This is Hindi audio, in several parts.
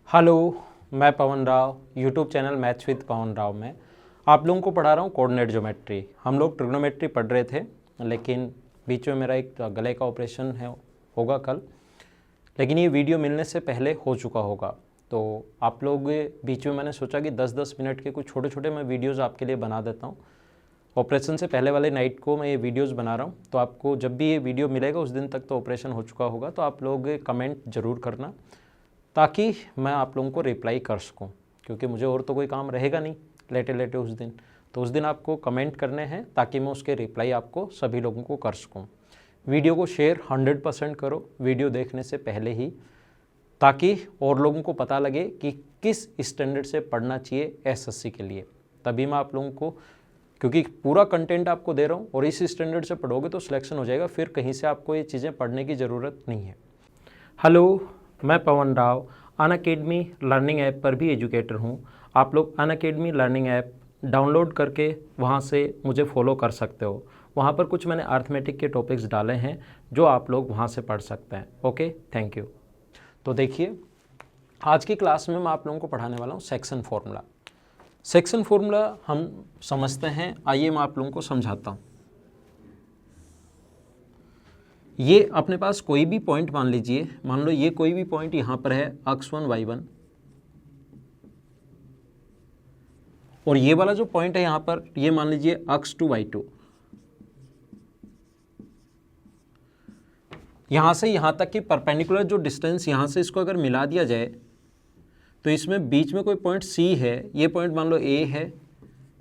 हेलो, मैं Pawan Rao, YouTube channel maths with Pawan Rao में आप लोगों को पढ़ा रहा हूँ कोऑर्डिनेट ज्योमेट्री। हम लोग ट्रिग्नोमेट्री पढ़ रहे थे, लेकिन बीच में मेरा एक गले का ऑपरेशन होगा कल, लेकिन ये वीडियो मिलने से पहले हो चुका होगा। तो आप लोग बीच में मैंने सोचा कि 10-10 मिनट के कुछ छोटे छोटे मैं वीडियोज़ आपके लिए बना देता हूँ। ऑपरेशन से पहले वाले नाइट को मैं ये वीडियोज़ बना रहा हूँ, तो आपको जब भी ये वीडियो मिलेगा उस दिन तक तो ऑपरेशन हो चुका होगा। तो आप लोग कमेंट ज़रूर करना ताकि मैं आप लोगों को रिप्लाई कर सकूं, क्योंकि मुझे और तो कोई काम रहेगा नहीं लेटे लेटे उस दिन। तो उस दिन आपको कमेंट करने हैं ताकि मैं उसके रिप्लाई आपको सभी लोगों को कर सकूं। वीडियो को शेयर 100% करो वीडियो देखने से पहले ही, ताकि और लोगों को पता लगे कि किस स्टैंडर्ड से पढ़ना चाहिए एसएससी के लिए। तभी मैं आप लोगों को, क्योंकि पूरा कंटेंट आपको दे रहा हूँ और इस स्टैंडर्ड से पढ़ोगे तो सिलेक्शन हो जाएगा, फिर कहीं से आपको ये चीज़ें पढ़ने की ज़रूरत नहीं है। हेलो, मैं Pawan Rao Unacademy learning app पर भी एजुकेटर हूँ। आप लोग अनअकैडमी लर्निंग ऐप डाउनलोड करके वहाँ से मुझे फॉलो कर सकते हो। वहाँ पर कुछ मैंने अर्थमेटिक के टॉपिक्स डाले हैं जो आप लोग वहाँ से पढ़ सकते हैं। Okay, thank you. तो देखिए, आज की क्लास में मैं आप लोगों को पढ़ाने वाला हूँ सेक्शन फॉर्मूला। सेक्शन फॉर्मूला हम समझते हैं, आइए मैं आप लोगों को समझाता हूँ। ये अपने पास कोई भी पॉइंट मान लीजिए, मान लो ये कोई भी पॉइंट यहाँ पर है x1 y1, और ये वाला जो पॉइंट है यहाँ पर ये मान लीजिए x2 y2। यहाँ से यहाँ तक की परपेंडिकुलर जो डिस्टेंस यहाँ से इसको अगर मिला दिया जाए तो इसमें बीच में कोई पॉइंट C है, ये पॉइंट मान लो A है,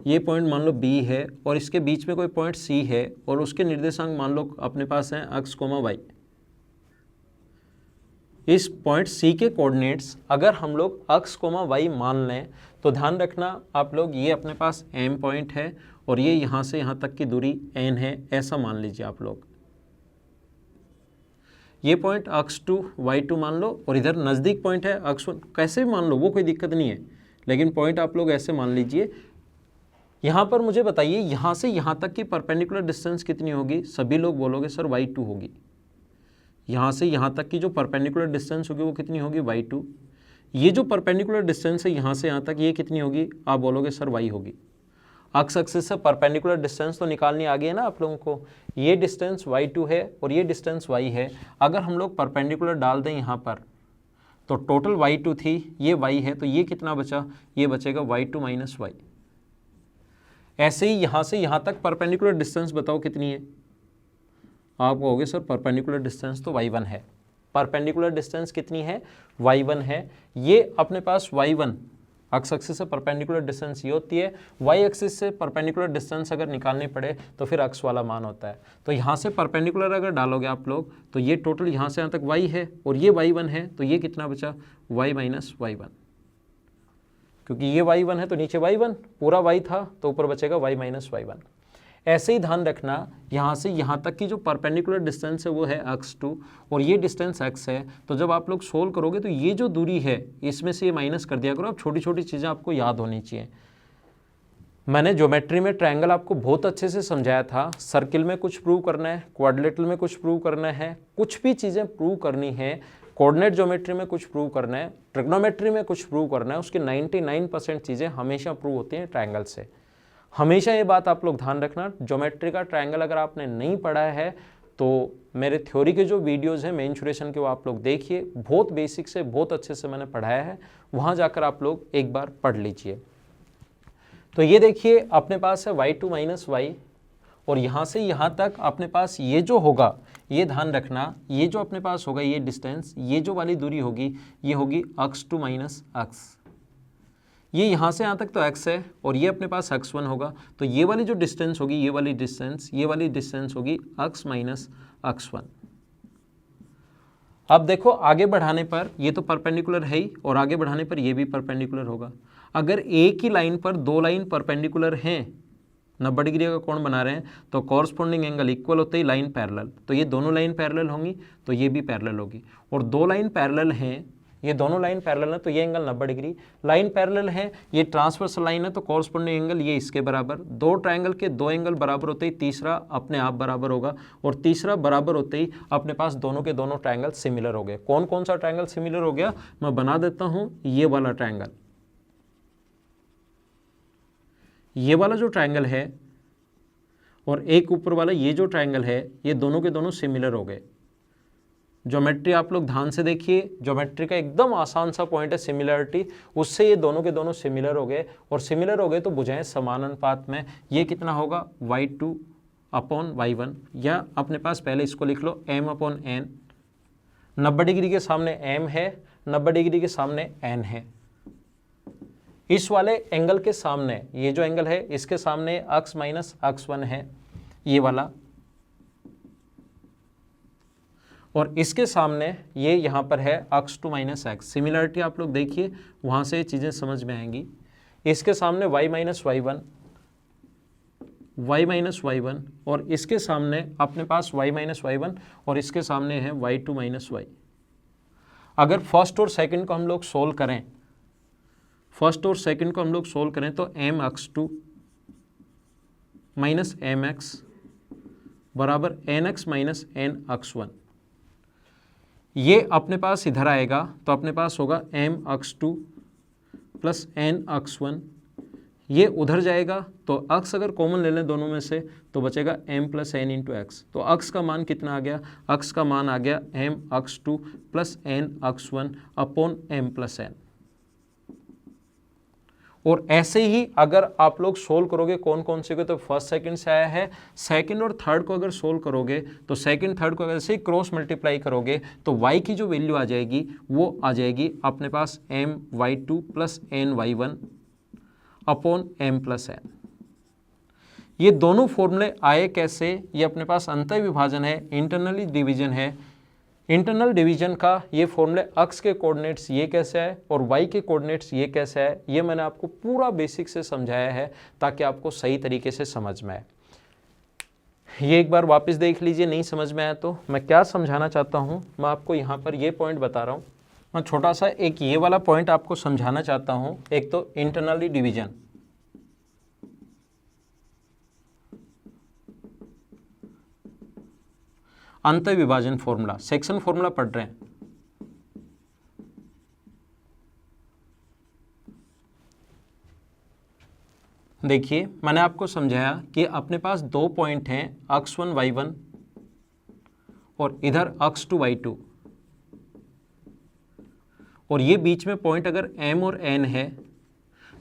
ये पॉइंट मान लो B है, और इसके बीच में कोई पॉइंट C है और उसके निर्देशांक मान लो अपने पास हैं x, y। इस पॉइंट C के कोऑर्डिनेट्स अगर हम लोग x, y मान लें तो ध्यान रखना आप लोग, ये अपने पास M पॉइंट है और ये यहाँ से यहाँ तक की दूरी N है, ऐसा मान लीजिए आप लोग। ये पॉइंट x2 y2 मान लो, और इधर नज़दीक पॉइंट है x1, कैसे भी मान लो वो कोई दिक्कत नहीं है, लेकिन पॉइंट आप लोग ऐसे मान लीजिए। यहाँ पर मुझे बताइए यहाँ से यहाँ तक की परपेंडिकुलर डिस्टेंस कितनी होगी? सभी लोग बोलोगे सर y2 होगी। यहाँ से यहाँ तक की जो परपेंडिकुलर डिस्टेंस होगी वो कितनी होगी? y2। ये जो परपेंडिकुलर डिस्टेंस है यहाँ से यहाँ तक, ये कितनी होगी? आप बोलोगे सर y होगी। एक्स एक्सिस से परपेंडिकुलर डिस्टेंस तो निकालनी आ गई है ना आप लोगों को। ये डिस्टेंस y2 है और ये डिस्टेंस y है। अगर हम लोग परपेंडिकुलर डाल दें यहाँ पर तो टोटल y2 थी, ये y है, तो ये कितना बचा? ये बचेगा y2 माइनस y। ऐसे ही यहाँ से यहाँ तक परपेंडिकुलर डिस्टेंस बताओ कितनी है? आप कहोगे सर परपेंडिकुलर डिस्टेंस तो y1 है। परपेंडिकुलर डिस्टेंस कितनी है? y1 है। ये अपने पास y1 एक्स एक्सिस से परपेंडिकुलर डिस्टेंस ये होती है। y एक्सिस से परपेंडिकुलर डिस्टेंस अगर निकालनी पड़े तो फिर x वाला मान होता है। तो यहाँ से परपेंडिकुलर अगर डालोगे आप लोग तो ये टोटल यहाँ से यहाँ तक y है और ये y1 है, तो ये कितना बचा? y minus y1। क्योंकि ये y1 है तो नीचे y1, पूरा y था तो ऊपर बचेगा y माइनस y1। ऐसे ही ध्यान रखना, यहाँ से यहाँ तक की जो परपेंडिकुलर डिस्टेंस है वो है x2 और ये डिस्टेंस x है। तो जब आप लोग सोल्व करोगे तो ये जो दूरी है इसमें से ये माइनस कर दिया करो। अब छोटी छोटी चीज़ें आपको याद होनी चाहिए। मैंने ज्योमेट्री में ट्रायंगल आपको बहुत अच्छे से समझाया था। सर्किल में कुछ प्रूव करना है, क्वाड्रिलेटरल में कुछ प्रूव करना है, कुछ भी चीज़ें प्रूव करनी है, कोऑर्डिनेट ज्योमेट्री में कुछ प्रूव करना है, ट्रिग्नोमेट्री में कुछ प्रूव करना है, उसकी 99% चीज़ें हमेशा प्रूव होती हैं ट्रायंगल से। हमेशा ये बात आप लोग ध्यान रखना। ज्योमेट्री का ट्रायंगल अगर आपने नहीं पढ़ा है तो मेरे थ्योरी के जो वीडियोज़ हैं मेंसुरेशन के, वो आप लोग देखिए। बहुत बेसिक से बहुत अच्छे से मैंने पढ़ाया है, वहाँ जाकर आप लोग एक बार पढ़ लीजिए। तो ये देखिए अपने पास है y2 माइनस y, और यहाँ से यहाँ तक अपने पास ये जो होगा, ये ध्यान रखना, ये जो अपने पास होगा ये डिस्टेंस, ये जो वाली दूरी होगी ये होगी x2 माइनस x। ये यहाँ से यहाँ तक तो x है और ये अपने पास x1 होगा, तो ये वाली जो डिस्टेंस होगी, ये वाली डिस्टेंस होगी x माइनस x1। अब देखो आगे बढ़ाने पर ये तो परपेंडिकुलर है ही, और आगे बढ़ाने पर ये भी परपेंडिकुलर होगा। अगर एक ही लाइन पर दो लाइन परपेंडिकुलर हैं, 90 डिग्री का कोण बना रहे हैं, तो कॉरस्पॉन्डिंग एंगल इक्वल होते ही लाइन पैरेलल, तो ये दोनों लाइन पैरेलल होंगी तो ये भी पैरेलल होगी। और दो लाइन पैरेलल हैं ये दोनों लाइन पैरेलल है तो ये एंगल 90 डिग्री, लाइन पैरेलल है, ये ट्रांसवर्सल लाइन है तो कॉरस्पॉन्डिंग एंगल ये इसके बराबर। दो ट्रायंगल के दो एंगल बराबर होते ही तीसरा अपने आप बराबर होगा, और तीसरा बराबर होते ही अपने पास दोनों के दोनों ट्रायंगल सिमिलर हो गए। कौन कौन सा ट्रायंगल सिमिलर हो गया मैं बना देता हूं। ये वाला ट्रायंगल, ये वाला जो ट्रायंगल है और एक ऊपर वाला ये जो ट्रायंगल है, ये दोनों के दोनों सिमिलर हो गए। ज्योमेट्री आप लोग ध्यान से देखिए, ज्योमेट्री का एकदम आसान सा पॉइंट है सिमिलरिटी, उससे ये दोनों के दोनों सिमिलर हो गए, और सिमिलर हो गए तो भुजाएं समान अनुपात में। ये कितना होगा y2 अपॉन y1, या अपने पास पहले इसको लिख लो m अपॉन n। 90 डिग्री के सामने m है, 90 डिग्री के सामने n है। इस वाले एंगल के सामने ये जो एंगल है इसके सामने x माइनस x1 है, ये वाला, और इसके सामने ये यहाँ पर है x2 माइनस x। सिमिलरिटी आप लोग देखिए, वहाँ से चीज़ें समझ में आएंगी। इसके सामने y minus y1, y minus y1, और इसके सामने अपने पास y माइनस y1, और इसके सामने है y2 माइनस y। अगर फर्स्ट और सेकंड को हम लोग सोल्व करें, फर्स्ट और सेकंड को हम लोग सोल्व करें तो mx2 माइनस mx बराबर nx माइनस nx1। ये अपने पास इधर आएगा तो अपने पास होगा mx2 प्लस nx1। ये उधर जाएगा तो x अगर कॉमन ले लें दोनों में से तो बचेगा m plus n into x. तो x का मान कितना आ गया, x का मान आ गया mx2 plus nx1 upon m plus n। और ऐसे ही अगर आप लोग सोल्व करोगे कौन कौन से को, तो फर्स्ट सेकंड से आया है, सेकंड और थर्ड को अगर सोल्व करोगे तो सेकंड थर्ड को अगर से क्रॉस मल्टीप्लाई करोगे तो y की जो वैल्यू आ जाएगी वो आ जाएगी अपने पास my2 plus ny1 upon m plus n। ये दोनों फॉर्मूले आए कैसे, ये अपने पास अंतः विभाजन है, इंटरनली डिवीजन है। इंटरनल डिवीजन का ये फॉर्मूले x के कोऑर्डिनेट्स ये कैसे है और y के कोऑर्डिनेट्स ये कैसे है, ये मैंने आपको पूरा बेसिक से समझाया है ताकि आपको सही तरीके से समझ में आए। ये एक बार वापस देख लीजिए, नहीं समझ में आया तो मैं क्या समझाना चाहता हूँ, मैं आपको यहाँ पर ये पॉइंट बता रहा हूँ। मैं छोटा सा एक ये वाला पॉइंट आपको समझाना चाहता हूँ। एक तो इंटरनली डिवीजन, अंतः विभाजन फॉर्मूला, सेक्शन फॉर्मूला पढ़ रहे हैं। देखिए मैंने आपको समझाया कि अपने पास दो पॉइंट हैं x1 y1 और इधर x2 y2, और ये बीच में पॉइंट अगर m और n है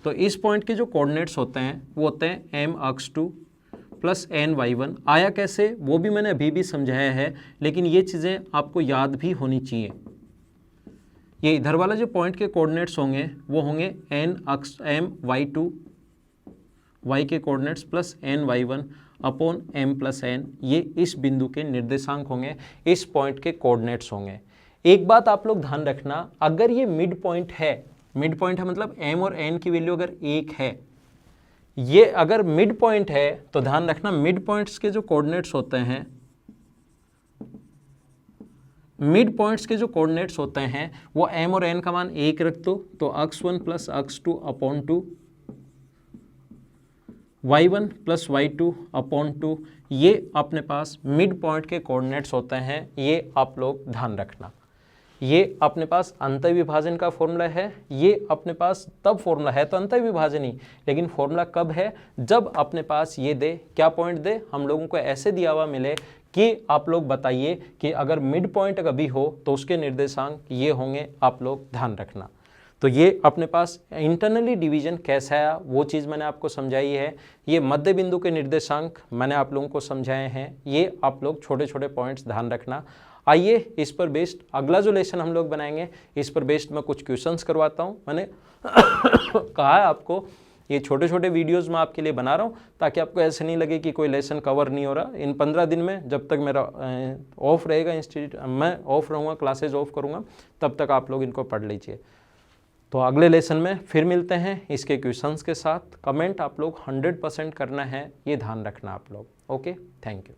तो इस पॉइंट के जो कोऑर्डिनेट्स होते हैं वो होते हैं mx2 प्लस ny1। आया कैसे वो भी मैंने अभी भी समझाया है, लेकिन ये चीज़ें आपको याद भी होनी चाहिए। ये इधर वाला जो पॉइंट के कोऑर्डिनेट्स होंगे वो होंगे my2 y के coordinates plus ny1 upon m plus n। ये इस बिंदु के निर्देशांक होंगे, इस पॉइंट के कोऑर्डिनेट्स होंगे। एक बात आप लोग ध्यान रखना, अगर ये मिड पॉइंट है, मिड पॉइंट है मतलब m और n की वैल्यू अगर 1 है, ये अगर मिड पॉइंट है तो ध्यान रखना मिड पॉइंट्स के जो कोऑर्डिनेट्स होते हैं, मिड पॉइंट्स के जो कोऑर्डिनेट्स होते हैं वो m और n का मान 1 रख दो तो x1 plus x2 upon 2, y1 plus y2 upon 2, ये अपने पास मिड पॉइंट के कोऑर्डिनेट्स होते हैं। ये आप लोग ध्यान रखना। ये अपने पास अंतः विभाजन का फॉर्मूला है, ये अपने पास तब फॉर्मूला है तो अंतः विभाजन ही, लेकिन फॉर्मूला कब है जब अपने पास ये दे, क्या पॉइंट दे, हम लोगों को ऐसे दिया हुआ मिले कि आप लोग बताइए कि अगर मिड पॉइंट कभी हो तो उसके निर्देशांक ये होंगे, आप लोग ध्यान रखना। तो ये अपने पास इंटरनली डिवीजन कैसा है वो चीज़ मैंने आपको समझाई है। ये मध्य बिंदु के निर्देशांक मैंने आप लोगों को समझाए हैं, ये आप लोग छोटे छोटे पॉइंट्स ध्यान रखना। आइए इस पर बेस्ड अगला जो लेसन हम लोग बनाएंगे, इस पर बेस्ड मैं कुछ क्वेश्चंस करवाता हूँ। मैंने कहा है आपको ये छोटे छोटे वीडियोस मैं आपके लिए बना रहा हूँ ताकि आपको ऐसे नहीं लगे कि कोई लेसन कवर नहीं हो रहा। इन 15 दिन में जब तक मेरा ऑफ रहेगा, इंस्टीट्यूट मैं ऑफ रहूँगा, क्लासेज ऑफ करूँगा, तब तक आप लोग इनको पढ़ लीजिए। तो अगले लेसन में फिर मिलते हैं इसके क्वेश्चंस के साथ। कमेंट आप लोग 100% करना है, ये ध्यान रखना आप लोग। Okay, thank you.